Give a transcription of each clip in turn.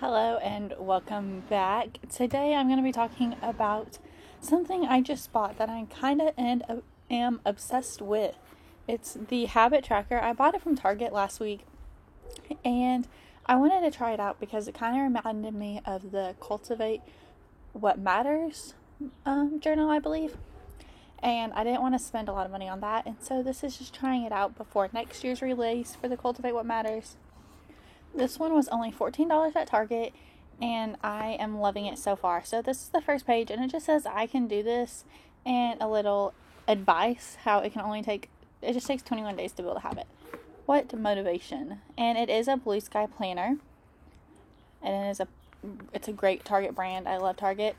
Hello and welcome back. Today I'm going to be talking about something I just bought that I kind of am obsessed with. It's the habit tracker. I bought it from Target last week and I wanted to try it out because it kind of reminded me of the Cultivate What Matters journal, I believe. And I didn't want to spend a lot of money on that. And so this is just trying it out before next year's release for the Cultivate What Matters. This one was only $14 at Target, and I am loving it so far. So this is the first page, and it just says I can do this, and a little advice how it just takes 21 days to build a habit. What motivation. And it is a Blue Sky planner, and it's a great Target brand. I love Target.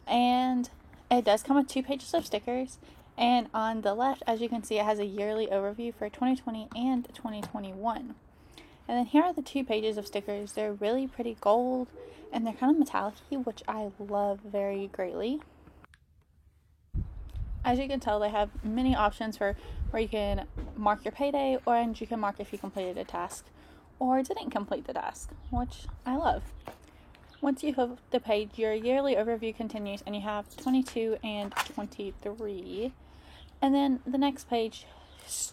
And it does come with 2 pages of stickers, and on the left, as you can see, it has a yearly overview for 2020 and 2021. And then here are the 2 pages of stickers. They're really pretty gold and they're kind of metallic-y, which I love very greatly. As you can tell, they have many options for where you can mark your payday, and you can mark if you completed a task or didn't complete the task, which I love. Once you have the page, your yearly overview continues and you have 22 and 23. And then the next page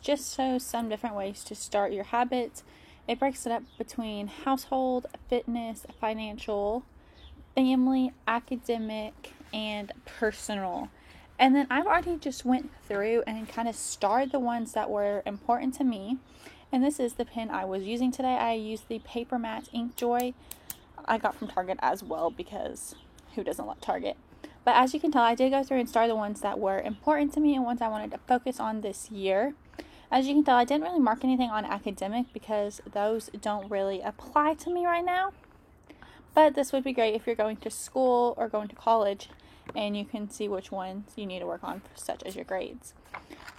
just shows some different ways to start your habits. It breaks it up between household, fitness, financial, family, academic, and personal. And then I've already just went through and kind of starred the ones that were important to me. And this is the pen I was using today. I used the Paper Mate Inkjoy. I got from Target as well because who doesn't love Target? But as you can tell, I did go through and star the ones that were important to me and ones I wanted to focus on this year. As you can tell, I didn't really mark anything on academic because those don't really apply to me right now. But this would be great if you're going to school or going to college and you can see which ones you need to work on, such as your grades.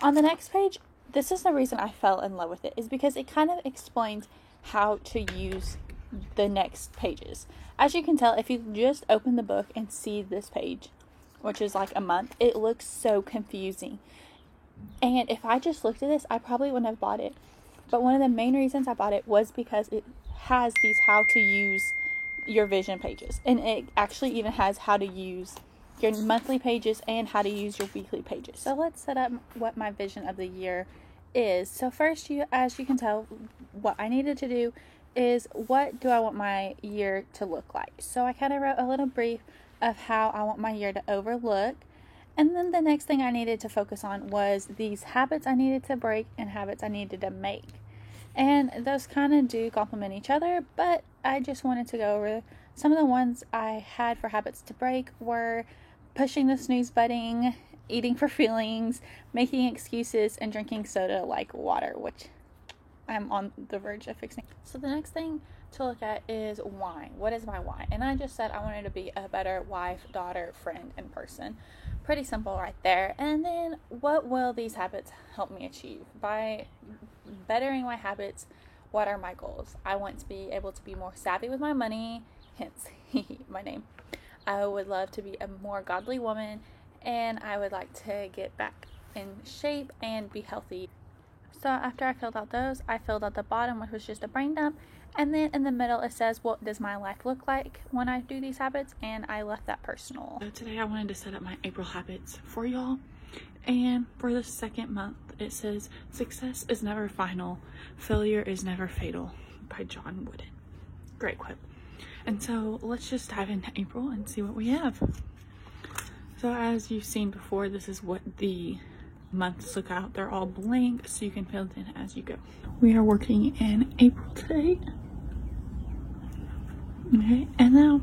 On the next page, this is the reason I fell in love with it, is because it kind of explains how to use the next pages. As you can tell, if you just open the book and see this page, which is like a month, it looks so confusing. And if I just looked at this, I probably wouldn't have bought it. But one of the main reasons I bought it was because it has these how to use your vision pages. And it actually even has how to use your monthly pages and how to use your weekly pages. So let's set up what my vision of the year is. So first, as you can tell, what I needed to do is what do I want my year to look like. So I kind of wrote a little brief of how I want my year to overlook. And then the next thing I needed to focus on was these habits I needed to break and habits I needed to make. And those kind of do complement each other, but I just wanted to go over some of the ones I had for habits to break were pushing the snooze button, eating for feelings, making excuses, and drinking soda like water, which I'm on the verge of fixing. So the next thing to look at is why. What is my why? And I just said I wanted to be a better wife, daughter, friend, and person. Pretty simple right there. And then what will these habits help me achieve? By bettering my habits, what are my goals? I want to be able to be more savvy with my money, hence my name. I would love to be a more godly woman, and I would like to get back in shape and be healthy. So after I filled out those, I filled out the bottom, which was just a brain dump. And then in the middle, it says, what does my life look like when I do these habits? And I left that personal. So today I wanted to set up my April habits for y'all. And for the second month, it says, success is never final. Failure is never fatal, by John Wooden. Great quote. And so let's just dive into April and see what we have. So as you've seen before, this is what the months look out. They're all blank, so you can fill it in as you go. We are working in April today. Okay, and now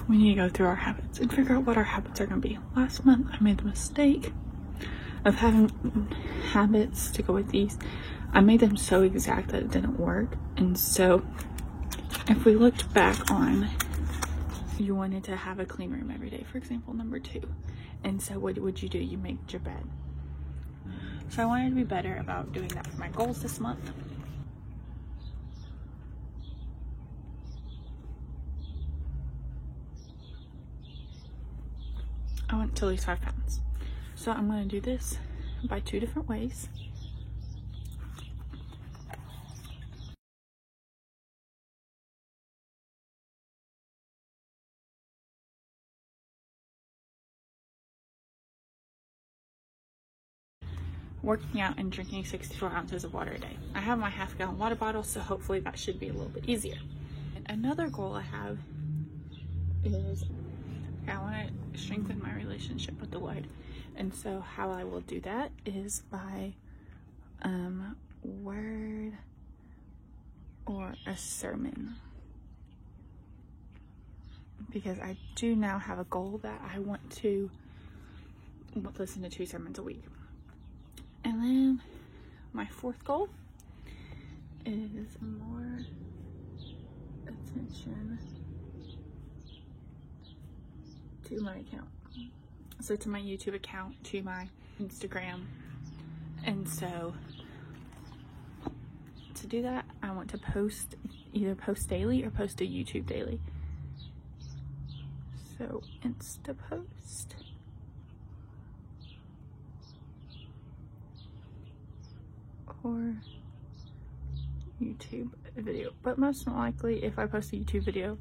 we need to go through our habits and figure out what our habits are going to be. Last month I made the mistake of having habits to go with these. I made them so exact that it didn't work. And so if we looked back on, you wanted to have a clean room every day, for example, number 2. And so what would you do? You make your bed. So I wanted to be better about doing that for my goals this month. I want to lose 5 pounds. So I'm going to do this by 2 different ways. working out and drinking 64 ounces of water a day. I have my half-gallon water bottle, so hopefully that should be a little bit easier. And another goal I have is I want to strengthen my relationship with the Lord. And so how I will do that is by word or a sermon. Because I do now have a goal that I want to listen to 2 sermons a week. And then my 4th goal is more attention to my account. So to my YouTube account, to my Instagram. And so to do that, I want to either post daily or post to YouTube daily. So Insta post. Or YouTube video. But most likely, if I post a YouTube video,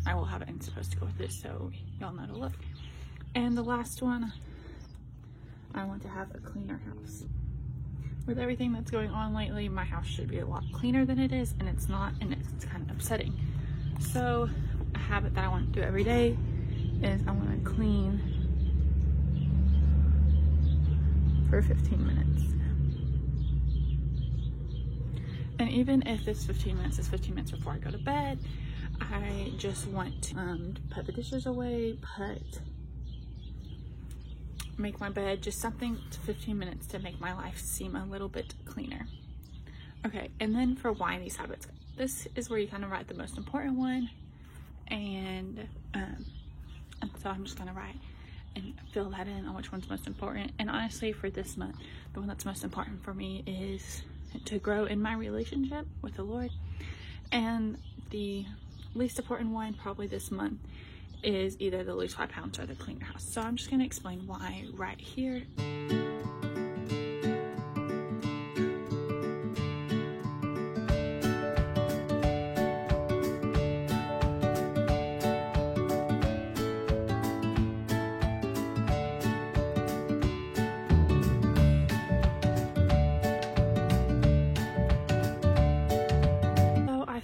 I will have an Insta post to go with it, so y'all know to look. And the last one, I want to have a cleaner house. With everything that's going on lately, my house should be a lot cleaner than it is, and it's not, and it's kind of upsetting. So a habit that I want to do every day is I want to clean for 15 minutes. And even if this 15 minutes is 15 minutes before I go to bed, I just want to put the dishes away, make my bed, just something to 15 minutes to make my life seem a little bit cleaner. Okay, and then for why these habits, this is where you kind of write the most important one, and so I'm just gonna write and fill that in on which one's most important. And honestly, for this month, the one that's most important for me is to grow in my relationship with the Lord. And the least important one probably this month is either the lose 5 pounds or the cleaner house. So I'm just going to explain why right here.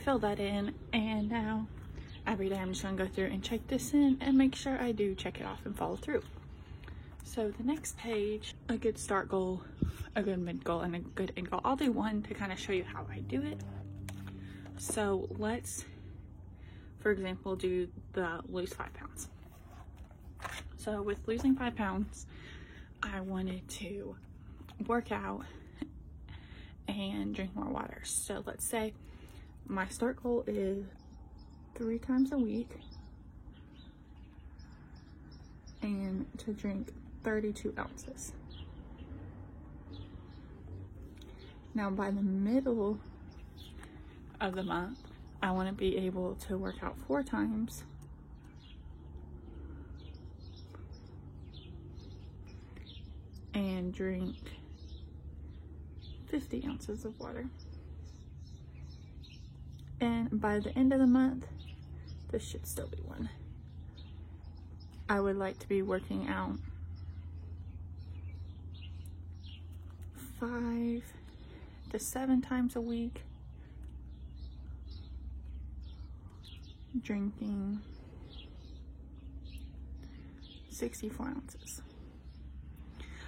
Fill that in, and now every day I'm just gonna go through and check this in and make sure I do check it off and follow through. So the next page, a good start goal, a good mid goal, and a good end goal. I'll do one to kind of show you how I do it. So let's, for example, do the lose 5 pounds. So with losing 5 pounds, I wanted to work out and drink more water. So let's say my start goal is 3 times a week and to drink 32 ounces. Now by the middle of the month, I want to be able to work out 4 times and drink 50 ounces of water. And by the end of the month, this should still be 1. I would like to be working out 5 to 7 times a week, drinking 64 ounces.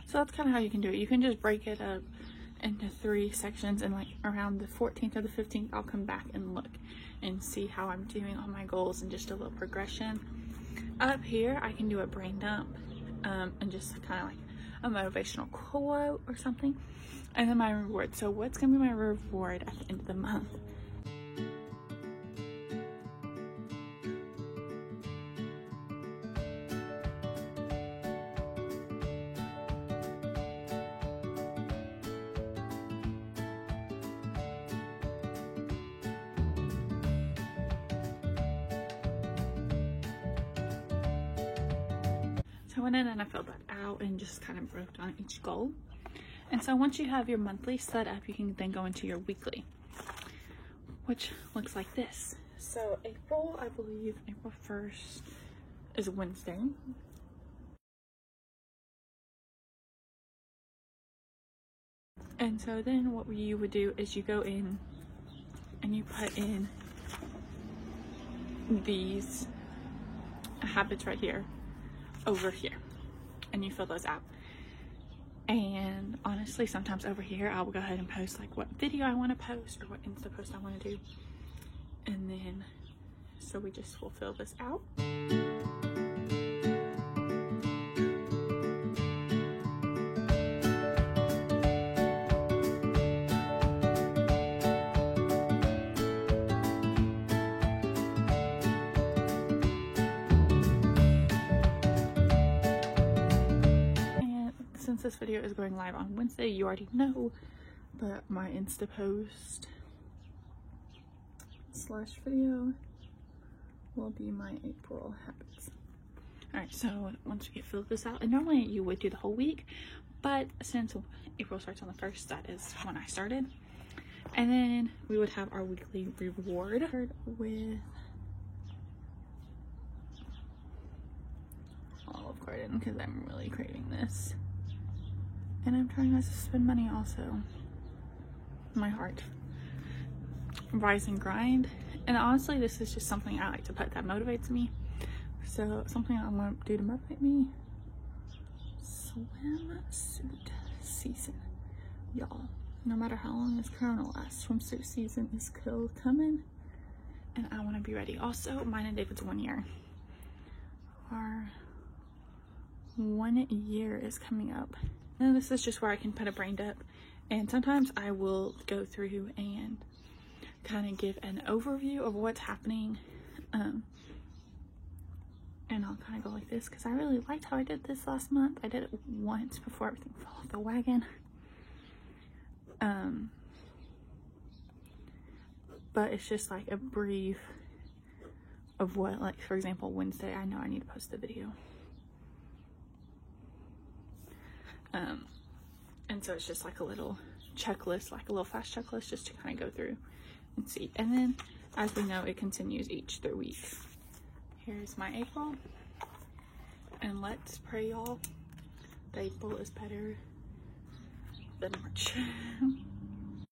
So that's kind of how you can do it. You can just break it up into 3 sections, and like around the 14th or the 15th, I'll come back and look and see how I'm doing on my goals and just a little progression. Up here, I can do a brain dump and just kind of like a motivational quote or something. And then my reward. So what's gonna be my reward at the end of the month? So I went in and I filled that out and just kind of wrote on each goal. And so once you have your monthly set up, you can then go into your weekly, which looks like this. So April, I believe April 1st is Wednesday. And so then what you would do is you go in and you put in these habits right here over here, and you fill those out. And honestly, sometimes over here I will go ahead and post like what video I want to post or what Insta post I want to do, and then so we just will fill this out. Since this video is going live on Wednesday, you already know, but my Insta post / video will be my April habits. Alright, so once we get filled this out, and normally you would do the whole week, but since April starts on the 1st, that is when I started. And then we would have our weekly reward with Olive Garden, because I'm really craving this. And I'm trying not to spend money also. My heart. Rise and grind. And honestly, this is just something I like to put that motivates me. So something I'm going to do to motivate me. Swimsuit season. Y'all, no matter how long this corona lasts, swimsuit season is still coming. And I want to be ready. Also, mine and David's 1 year. Our 1 year is coming up. And this is just where I can put a brain dump, and sometimes I will go through and kind of give an overview of what's happening, and I'll kind of go like this because I really liked how I did this last month. I did it once before everything fell off the wagon, but it's just like a brief of what, like for example, Wednesday I know I need to post the video. And so it's just like a little checklist, like a little fast checklist, just to kind of go through and see. And then, as we know, it continues each 3 weeks. Here's my April. And let's pray, y'all, that April is better than March.